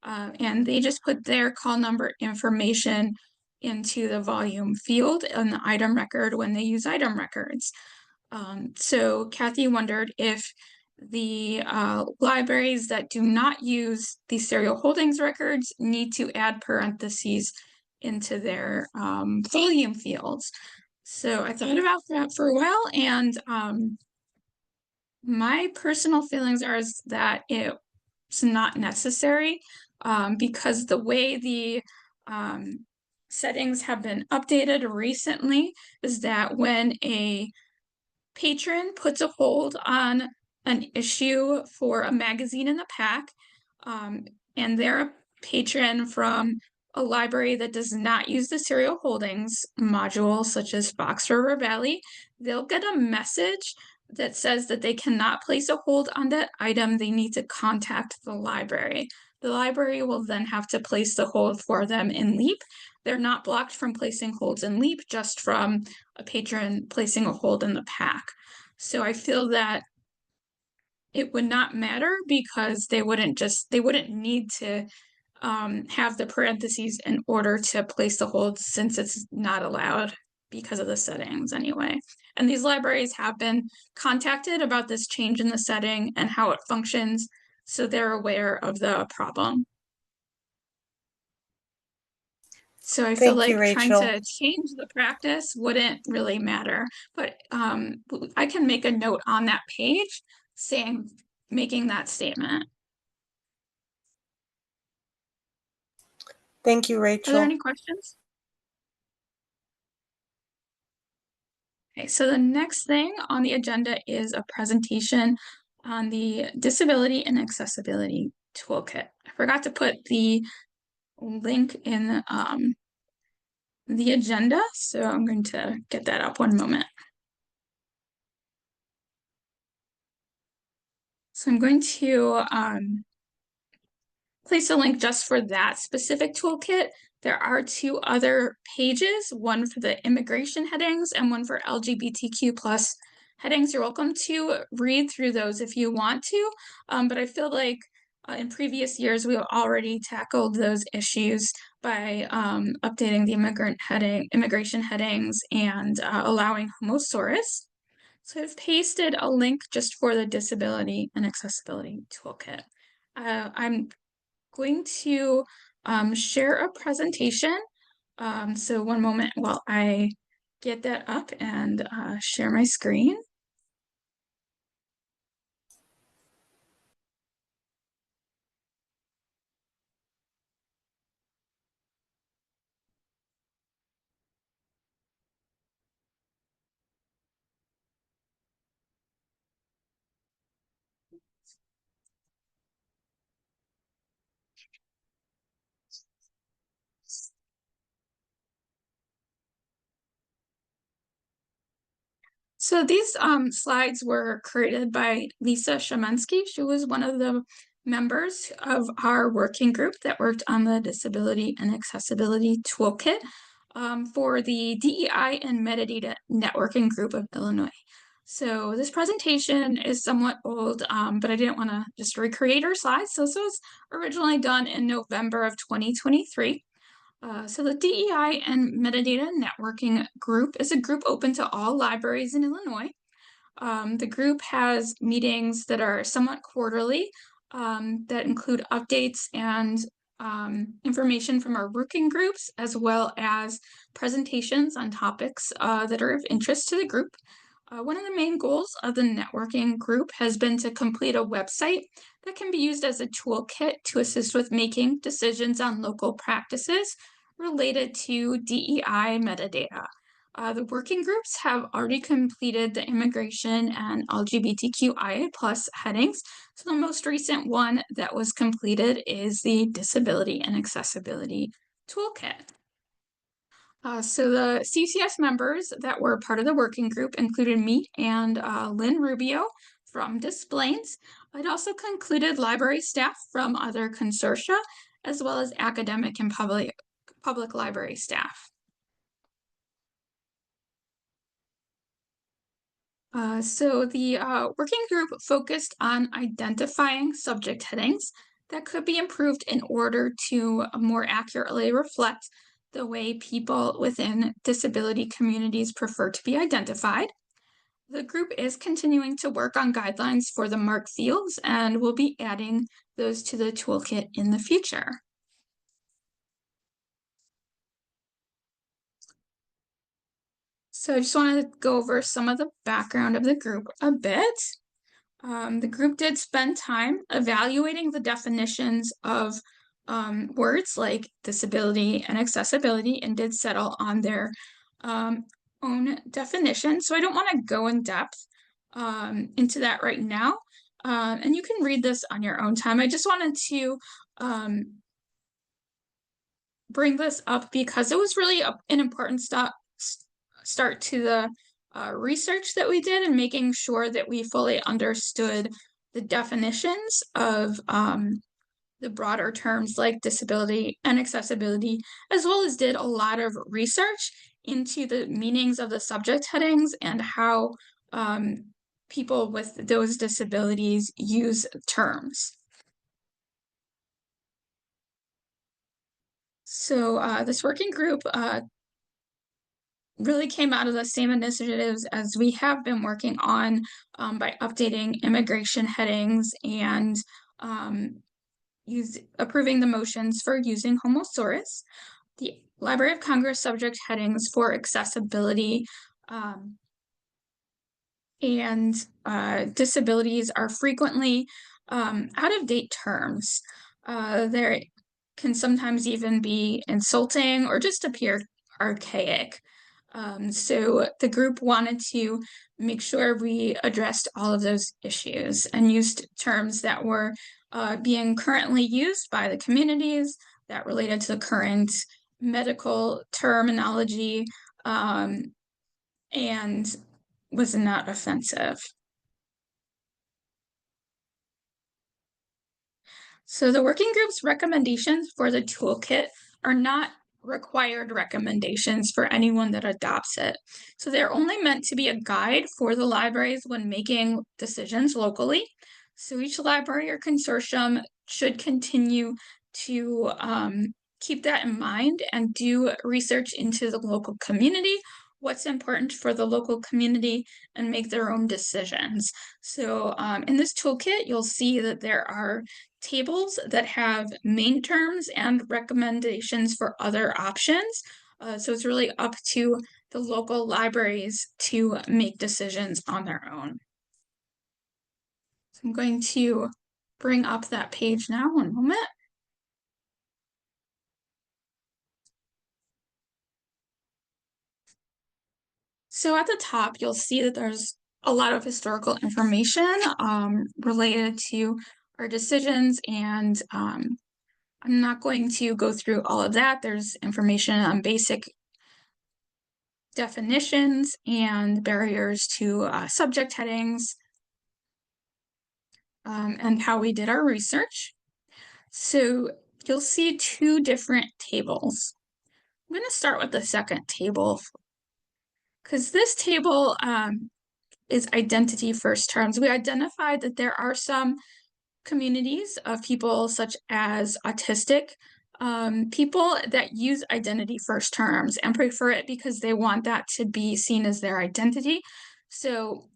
And they just put their call number information into the volume field in the item record when they use item records. So Kathy wondered if the libraries that do not use these serial holdings records need to add parentheses into their volume fields. So I thought about that for a while, and my personal feelings are that it's not necessary because the way the settings have been updated recently is that when a patron puts a hold on an issue for a magazine in the pack, and they're a patron from a library that does not use the serial holdings module, such as Fox River Valley, they'll get a message that says that they cannot place a hold on that item. They need to contact the library. The library will then have to place the hold for them in LEAP. They're not blocked from placing holds in LEAP, just from a patron placing a hold in the pack. So I feel that it would not matter because they wouldn't need to have the parentheses in order to place the hold, since it's not allowed because of the settings anyway. And these libraries have been contacted about this change in the setting and how it functions, so they're aware of the problem. So I feel Thank you, like trying Rachel. to change the practice wouldn't really matter, but I can make a note on that page making that statement. Thank you, Are there Rachel. any questions? Okay, so the next thing on the agenda is a presentation on the Disability and Accessibility Toolkit. I forgot to put the link in the agenda, so I'm going to get that up one moment. So I'm going to place a link just for that specific toolkit. There are two other pages, one for the immigration headings and one for LGBTQ plus headings. You're welcome to read through those if you want to, but I feel like in previous years we've already tackled those issues by updating the immigration headings and allowing homosaurus. So I've pasted a link just for the Disability and Accessibility Toolkit. I'm going to share a presentation. So one moment while I get that up and share my screen. So these slides were created by Lisa Shamensky. She was one of the members of our working group that worked on the Disability and Accessibility Toolkit for the DEI and Metadata Networking Group of Illinois. So this presentation is somewhat old, but I didn't want to just recreate her slides. So this was originally done in November of 2023. So the DEI and Metadata Networking Group is a group open to all libraries in Illinois. The group has meetings that are somewhat quarterly that include updates and information from our working groups, as well as presentations on topics that are of interest to the group. One of the main goals of the networking group has been to complete a website that can be used as a toolkit to assist with making decisions on local practices related to DEI metadata. The working groups have already completed the immigration and LGBTQIA+ headings. So the most recent one that was completed is the Disability and Accessibility Toolkit. So the CCS members that were part of the working group included me and Lynn Rubio from Displays. It also concluded library staff from other consortia, as well as academic and public library staff. So the working group focused on identifying subject headings that could be improved in order to more accurately reflect the way people within disability communities prefer to be identified. The group is continuing to work on guidelines for the marked fields and will be adding those to the toolkit in the future. So I just wanted to go over some of the background of the group a bit. The group did spend time evaluating the definitions of words like disability and accessibility and did settle on their own definition. So I don't want to go in depth into that right now. And you can read this on your own time. I just wanted to bring this up because it was really an important start to the research that we did and making sure that we fully understood the definitions of the broader terms like disability and accessibility, as well as did a lot of research into the meanings of the subject headings and how people with those disabilities use terms. So this working group really came out of the same initiatives as we have been working on by updating immigration headings and approving the motions for using homosaurus. The Library of Congress subject headings for accessibility and disabilities are frequently out-of-date terms. There can sometimes even be insulting or just appear archaic. So the group wanted to make sure we addressed all of those issues and used terms that were being currently used by the communities that related to the current medical terminology and was not offensive. So the working group's recommendations for the toolkit are not required recommendations for anyone that adopts it. So they're only meant to be a guide for the libraries when making decisions locally. So each library or consortium should continue to keep that in mind and do research into the local community, what's important for the local community, and make their own decisions. So in this toolkit, you'll see that there are tables that have main terms and recommendations for other options. So it's really up to the local libraries to make decisions on their own. So I'm going to bring up that page now, one moment. So at the top, you'll see that there's a lot of historical information related to our decisions, and I'm not going to go through all of that. There's information on basic definitions and barriers to subject headings and how we did our research. So you'll see two different tables. I'm going to start with the second table because this table is identity first terms. We identified that there are some communities of people such as autistic people that use identity first terms and prefer it because they want that to be seen as their identity. So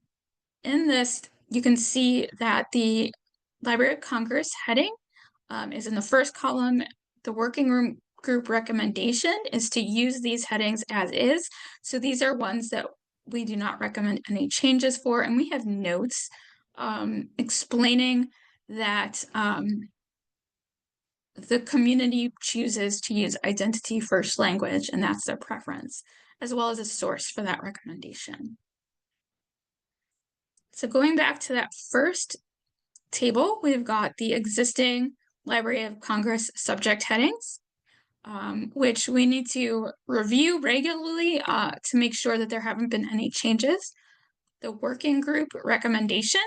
in this, you can see that the Library of Congress heading is in the first column. The working group recommendation is to use these headings as is. So these are ones that we do not recommend any changes for, and we have notes explaining that the community chooses to use identity first language, and that's their preference, as well as a source for that recommendation. So going back to that first table, we've got the existing Library of Congress subject headings. which we need to review regularly to make sure that there haven't been any changes. The working group recommendation,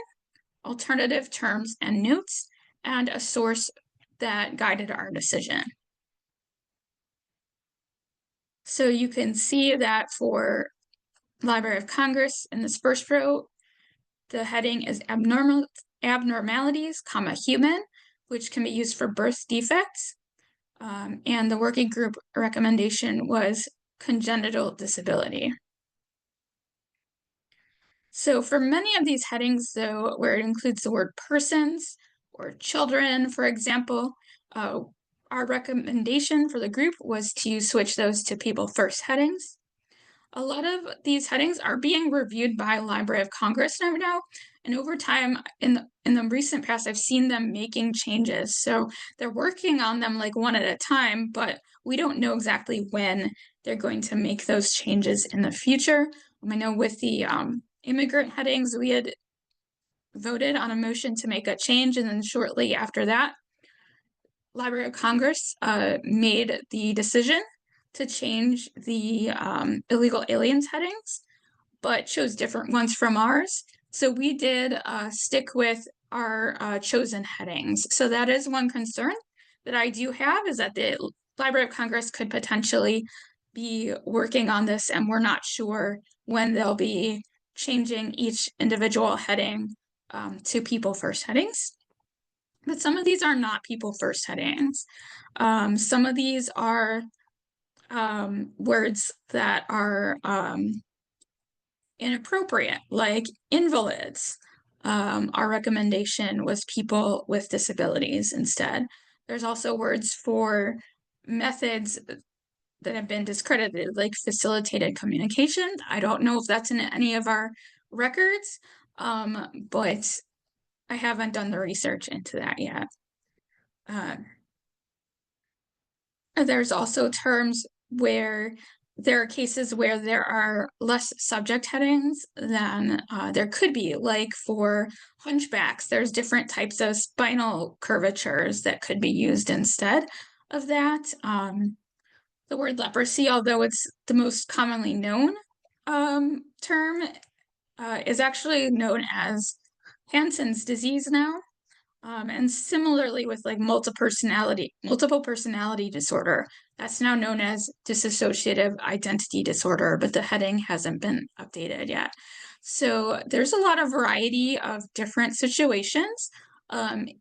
alternative terms and notes, and a source that guided our decision. So you can see that for Library of Congress in this first row, the heading is abnormalities, human, which can be used for birth defects. And the working group recommendation was congenital disability. So for many of these headings, though, where it includes the word persons or children, for example, our recommendation for the group was to switch those to people first headings. A lot of these headings are being reviewed by Library of Congress now, and over time, in the recent past, I've seen them making changes. So they're working on them like one at a time, but we don't know exactly when they're going to make those changes in the future. I know with the immigrant headings, we had voted on a motion to make a change, and then shortly after that, Library of Congress made the decision to change the illegal aliens headings, but chose different ones from ours. So we did stick with our chosen headings. So that is one concern that I do have, is that the Library of Congress could potentially be working on this, and we're not sure when they'll be changing each individual heading to people first headings. But some of these are not people first headings. Some of these are words that are inappropriate, like invalids. Our recommendation was people with disabilities instead. There's also words for methods that have been discredited, like facilitated communication. I don't know if that's in any of our records, but I haven't done the research into that yet. There's also terms where there are cases where there are less subject headings than there could be, like for hunchbacks, there's different types of spinal curvatures that could be used instead of that. The word leprosy, although it's the most commonly known term, is actually known as Hansen's disease now. And similarly with like multiple personality disorder, that's now known as dissociative identity disorder, but the heading hasn't been updated yet. So there's a lot of variety of different situations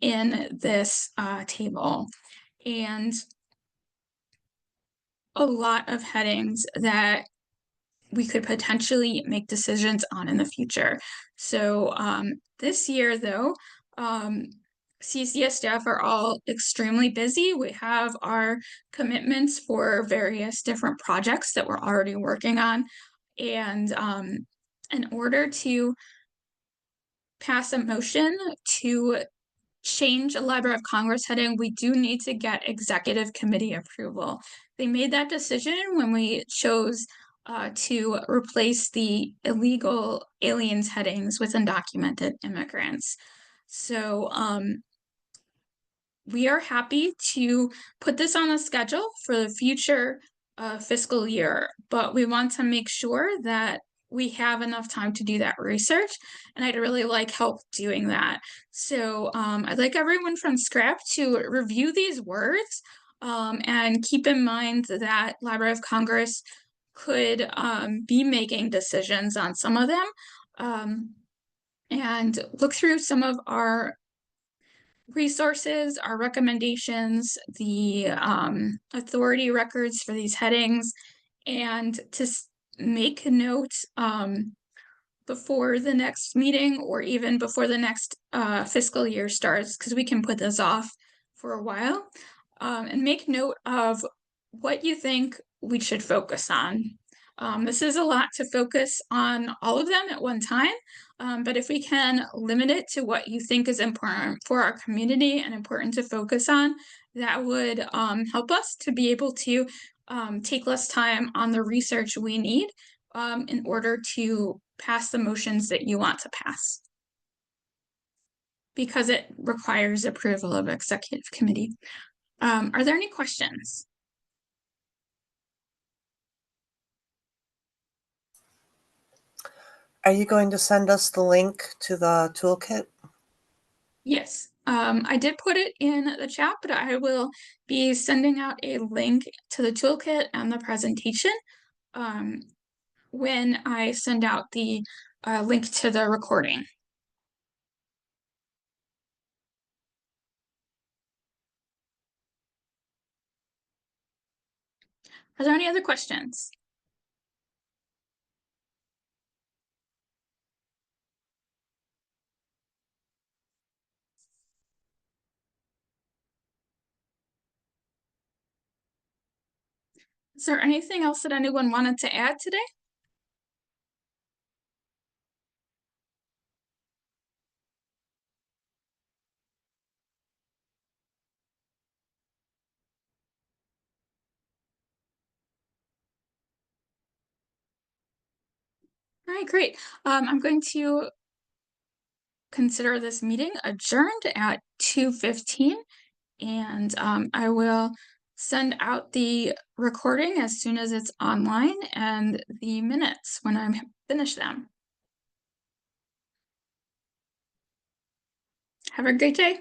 in this table, and a lot of headings that we could potentially make decisions on in the future. So this year, though, CCS staff are all extremely busy. We have our commitments for various different projects that we're already working on. And in order to pass a motion to change a Library of Congress heading, we do need to get executive committee approval. They made that decision when we chose to replace the illegal aliens headings with undocumented immigrants. So we are happy to put this on the schedule for the future fiscal year, but we want to make sure that we have enough time to do that research, and I'd really like help doing that. So I'd like everyone from Scrap to review these words and keep in mind that Library of Congress could be making decisions on some of them, and look through some of our resources, our recommendations, the authority records for these headings, and to make a note before the next meeting or even before the next fiscal year starts, because we can put this off for a while, and make note of what you think we should focus on. This is a lot to focus on all of them at one time, but if we can limit it to what you think is important for our community and important to focus on, that would help us to be able to take less time on the research we need in order to pass the motions that you want to pass, because it requires approval of executive committee. Are there any questions? Are you going to send us the link to the toolkit? Yes, I did put it in the chat, but I will be sending out a link to the toolkit and the presentation when I send out the link to the recording. Are there any other questions? Is there anything else that anyone wanted to add today? All right, great. I'm going to consider this meeting adjourned at 2:15, and I will send out the recording as soon as it's online and the minutes when I'm finished them. Have a great day.